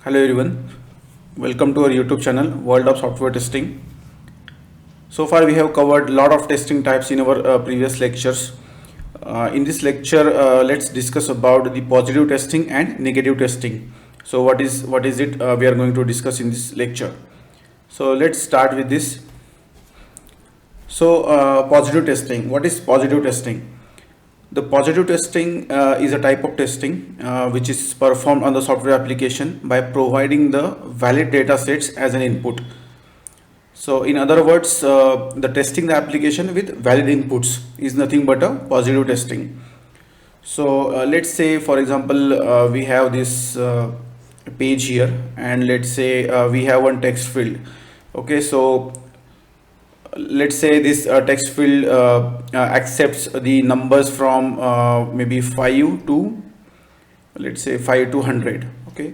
Hello everyone, welcome to our YouTube channel World of Software Testing. So far we have covered a lot of testing types in our previous lectures. In this lecture, let's discuss about the positive testing and negative testing. So what is it we are going to discuss in this lecture. So let's start with this. So positive testing. What is positive testing? The positive testing is a type of testing which is performed on the software application by providing the valid data sets as an input. So in other words, the testing the application with valid inputs is nothing but a positive testing. So let's say, for example, we have this page here, and let's say we have one text field. Okay, so let's say this text field accepts the numbers from maybe 5 to, let's say, 5 to 100. Okay,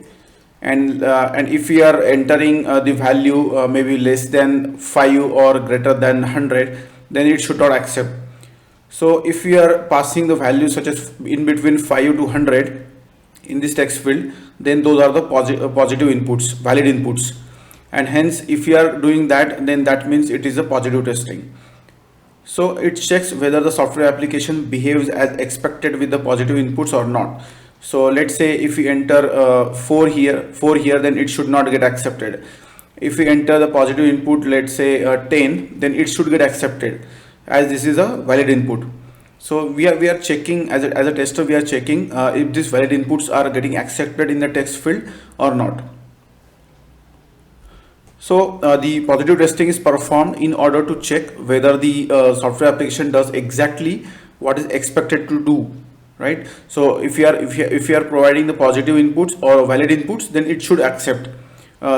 and if we are entering the value maybe less than 5 or greater than 100, then it should not accept. So if we are passing the values such as in between 5 to 100 in this text field, then those are the positive inputs, valid inputs. And hence, if you are doing that, then that means it is a positive testing. So it checks whether the software application behaves as expected with the positive inputs or not. So let's say if we enter 4 here, then it should not get accepted. If we enter the positive input, let's say 10, then it should get accepted, as this is a valid input. So we are checking as a tester, we are checking if these valid inputs are getting accepted in the text field or not. So the positive testing is performed in order to check whether the software application does exactly what is expected to do, right? So if you are providing the positive inputs or valid inputs, then it should accept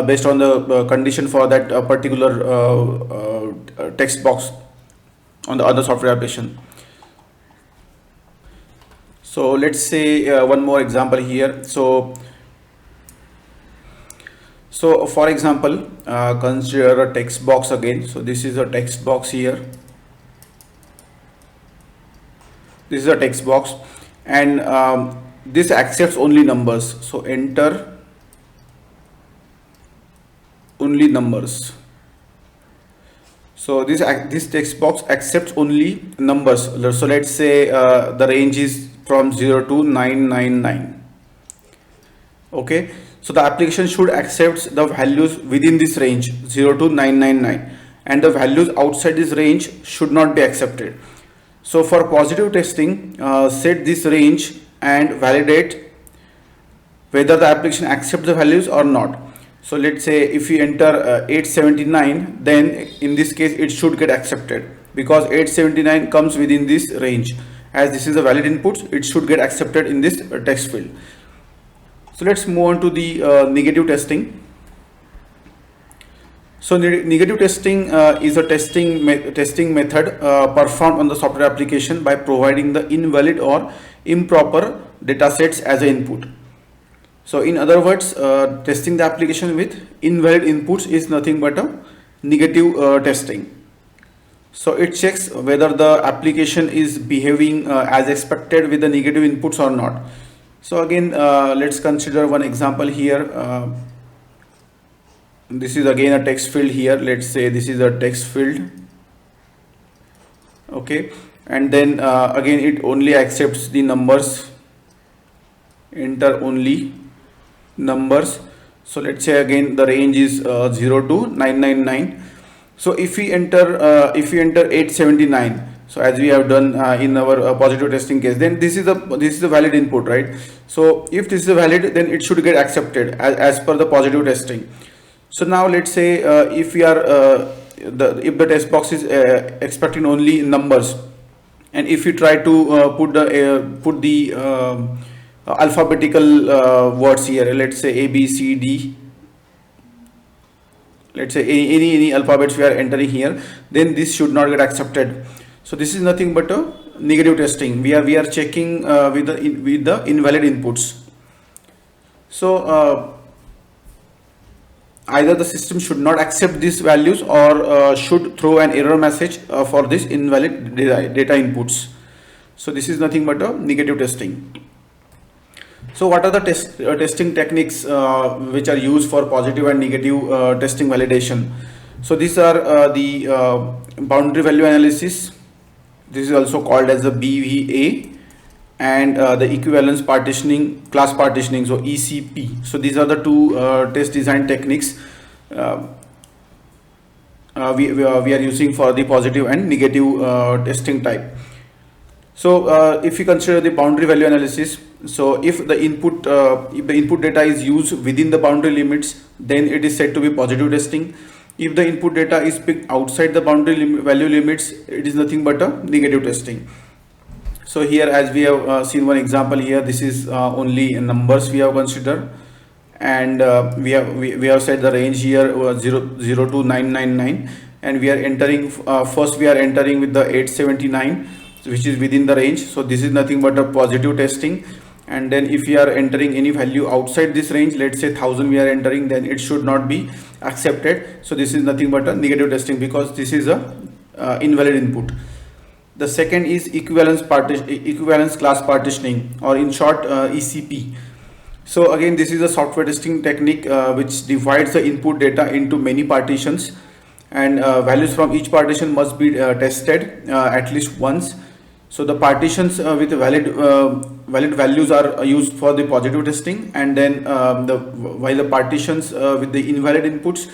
based on the condition for that particular text box on the other software application. So let's say one more example here. So for example, consider a text box again. So this is a text box here. This is a text box, and this accepts only numbers. So enter only numbers. So this text box accepts only numbers. So let's say the range is from 0 to 999. Okay. So the application should accept the values within this range 0 to 999, and the values outside this range should not be accepted. So for positive testing, set this range and validate whether the application accepts the values or not. So let's say if we enter 879, then in this case it should get accepted, because 879 comes within this range. As this is a valid input, it should get accepted in this text field. So let's move on to the negative testing. So negative testing is a testing method performed on the software application by providing the invalid or improper data sets as an input. So in other words, testing the application with invalid inputs is nothing but a negative testing. So it checks whether the application is behaving as expected with the negative inputs or not. So again, let's consider one example here. This is again a text field here. Let's say this is a text field. Okay, and then again it only accepts the numbers. Enter only numbers. So let's say again the range is 0 to 999. So if we enter 879, so as we have done in our positive testing case, then this is a valid input, right? So if this is valid, then it should get accepted as per the positive testing. So now let's say if we are if the test box is expecting only numbers, and if we try to put the alphabetical words here, let's say A, B, C, D. Let's say any alphabets we are entering here, then this should not get accepted. So this is nothing but a negative testing. We are checking with the invalid inputs. So either the system should not accept these values or should throw an error message for this invalid data inputs. So this is nothing but a negative testing. So what are the testing techniques which are used for positive and negative testing validation? So these are the boundary value analysis. This is also called as the BVA, and the equivalence partitioning, class partitioning, so ECP. So these are the two test design techniques we are using for the positive and negative testing type. So if you consider the boundary value analysis, so if the input data is used within the boundary limits, then it is said to be positive testing. If the input data is picked outside the boundary value limits, it is nothing but a negative testing. So here, as we have seen one example here, this is only numbers we have considered, and we have set the range here 0 to 999, and we are entering first we are entering with the 879, which is within the range. So this is nothing but a positive testing. And then if we are entering any value outside this range, let's say 1000 we are entering, then it should not be accepted. So this is nothing but a negative testing, because this is a invalid input. The second is equivalence class partitioning, or in short ECP. So again, this is a software testing technique which divides the input data into many partitions, and values from each partition must be tested at least once. So the partitions with valid values are used for the positive testing, and then while the partitions with the invalid inputs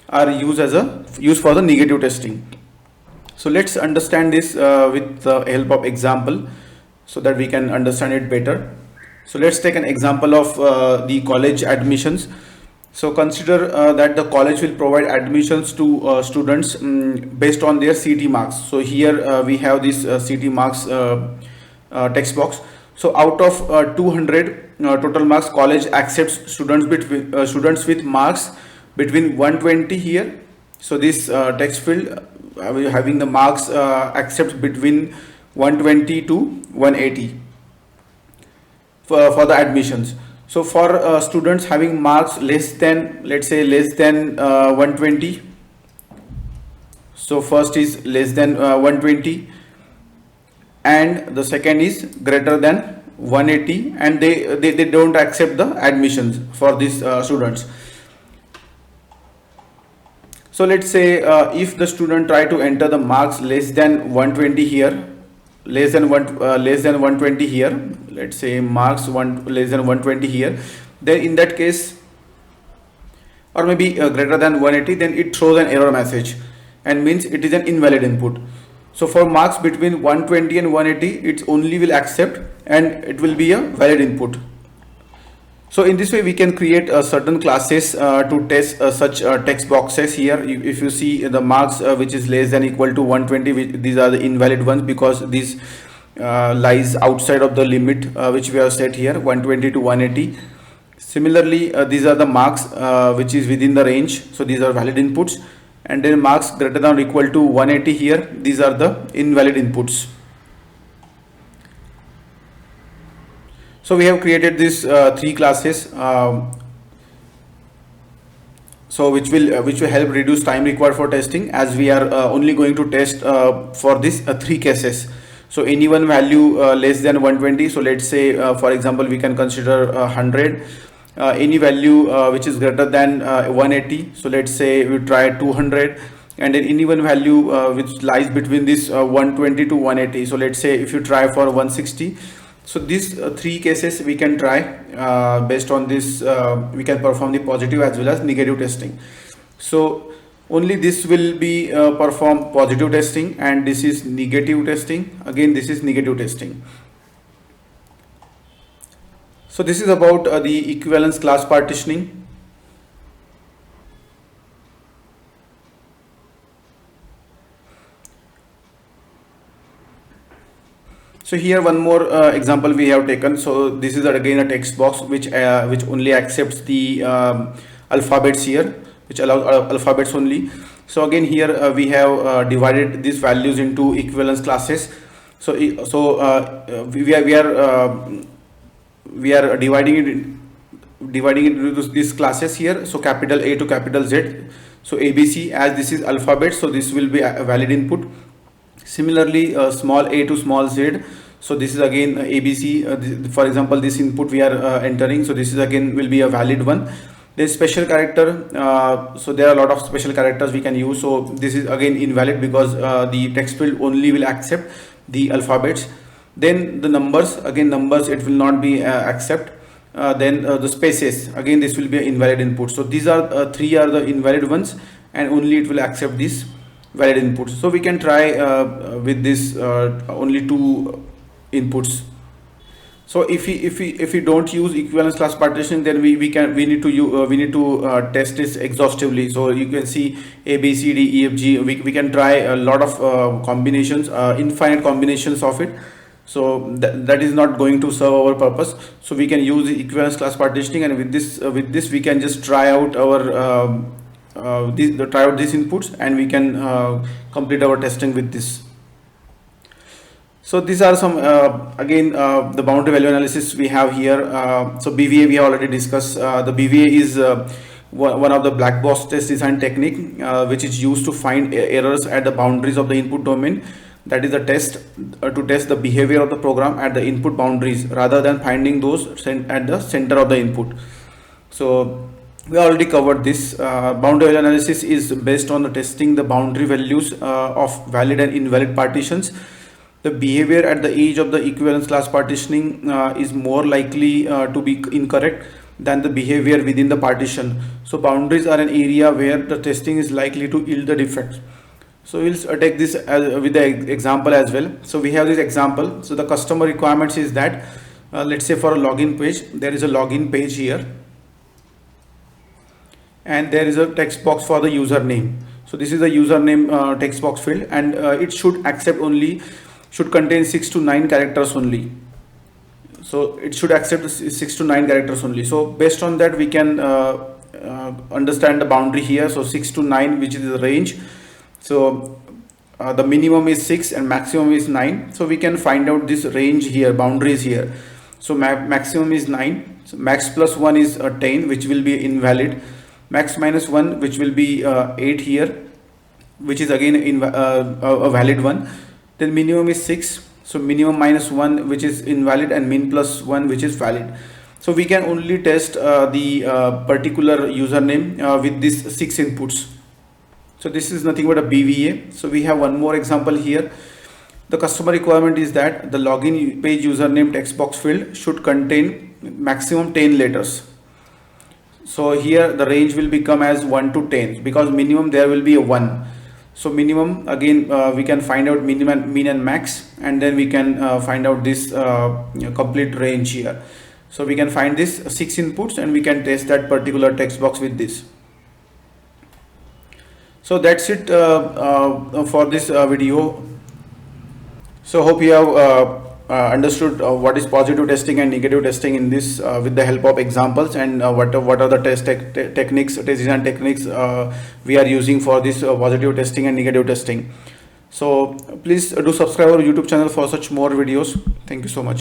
are used for the negative testing. So let's understand this with the help of example, so that we can understand it better. So let's take an example of the college admissions. So consider that the college will provide admissions to students based on their CT marks. So here we have this CT marks text box. So out of 200 total marks, college accepts students with marks between 120 here. So this text field having the marks accepts between 120 to 180 for the admissions. So for students having marks less than, let's say less than 120, so first is less than 120, and the second is greater than 180, and they don't accept the admissions for these students. So let's say if the student try to enter the marks less than 120 here, less than 120 here, let's say marks less than 120 here, then in that case, or maybe greater than 180, then it throws an error message and means it is an invalid input. So for marks between 120 and 180, it only will accept and it will be a valid input. So in this way we can create certain classes to test such text boxes. Here if you see the marks which is less than equal to 120, these are the invalid ones, because these lies outside of the limit which we have set here, 120 to 180. Similarly these are the marks which is within the range, so these are valid inputs. And then marks greater than or equal to 180 here, these are the invalid inputs. So we have created these three classes, so which will help reduce time required for testing, as we are only going to test for these three cases. So any one value less than 120, so let's say for example we can consider 100. Any value which is greater than 180, so let's say we try 200, and then any one value which lies between this 120 to 180, so let's say if you try for 160. So these three cases we can try. Based on this we can perform the positive as well as negative testing. So only this will be perform positive testing, and this is negative testing. Again this is negative testing. So this is about the equivalence class partitioning. So here one more example we have taken. So this is again a text box which only accepts the alphabets here, which allows alphabets only. So again here we have divided these values into equivalence classes. So we are dividing it into these classes here. So capital A to capital Z. So ABC, as this is alphabet, so this will be a valid input. Similarly small a to small z, So this is again ABC. For example, this input we are entering. So this is again will be a valid one. There's special character. So there are a lot of special characters we can use. So this is again invalid because the text field only will accept the alphabets. Then the numbers, again numbers, it will not be accept. Then the spaces, again this will be an invalid input. So these are three are the invalid ones, and only it will accept this valid inputs. So we can try with this only two inputs. So if we don't use equivalence class partitioning, then we need to test this exhaustively. So you can see A, B, C, D, E, F, G. We can try a lot of combinations, infinite combinations of it. So that is not going to serve our purpose. So we can use the equivalence class partitioning, and with this we can just try out our try out these inputs, and we can complete our testing with this. So these are some again the boundary value analysis we have here. So BVA we have already discussed. The BVA is one of the black box test design technique which is used to find errors at the boundaries of the input domain. That is a test to test the behavior of the program at the input boundaries rather than finding those at the center of the input. So we already covered this. Boundary value analysis is based on the testing the boundary values of valid and invalid partitions. The behavior at the edge of the equivalence class partitioning is more likely to be incorrect than the behavior within the partition. So boundaries are an area where the testing is likely to yield the defects. So we'll take this with the example as well. So we have this example. So the customer requirements is that let's say for a login page, there is a login page here, and there is a text box for the username. So this is the username text box field, and it should accept only, should contain 6 to 9 characters only. So it should accept 6 to 9 characters only. So based on that we can understand the boundary here. So 6 to 9, which is the range. So the minimum is 6 and maximum is 9. So we can find out this range here, boundaries here. So maximum is 9. So max plus 1 is 10, which will be invalid. Max minus 1, which will be 8 here, which is again a valid one. Then minimum is 6. So minimum minus 1, which is invalid, and min plus 1, which is valid. So we can only test the particular username with these 6 inputs. So this is nothing but a BVA. So we have one more example here. The customer requirement is that the login page username text box field should contain maximum 10 letters. So here the range will become as 1 to 10 because minimum there will be a 1. So minimum, again we can find out minimum, min and max, and then we can find out this complete range here. So we can find this 6 inputs, and we can test that particular text box with this. So that's it for this video. So hope you have understood what is positive testing and negative testing in this with the help of examples, and what are the test techniques, test design techniques we are using for this positive testing and negative testing. So please do subscribe our YouTube channel for such more videos. Thank you so much.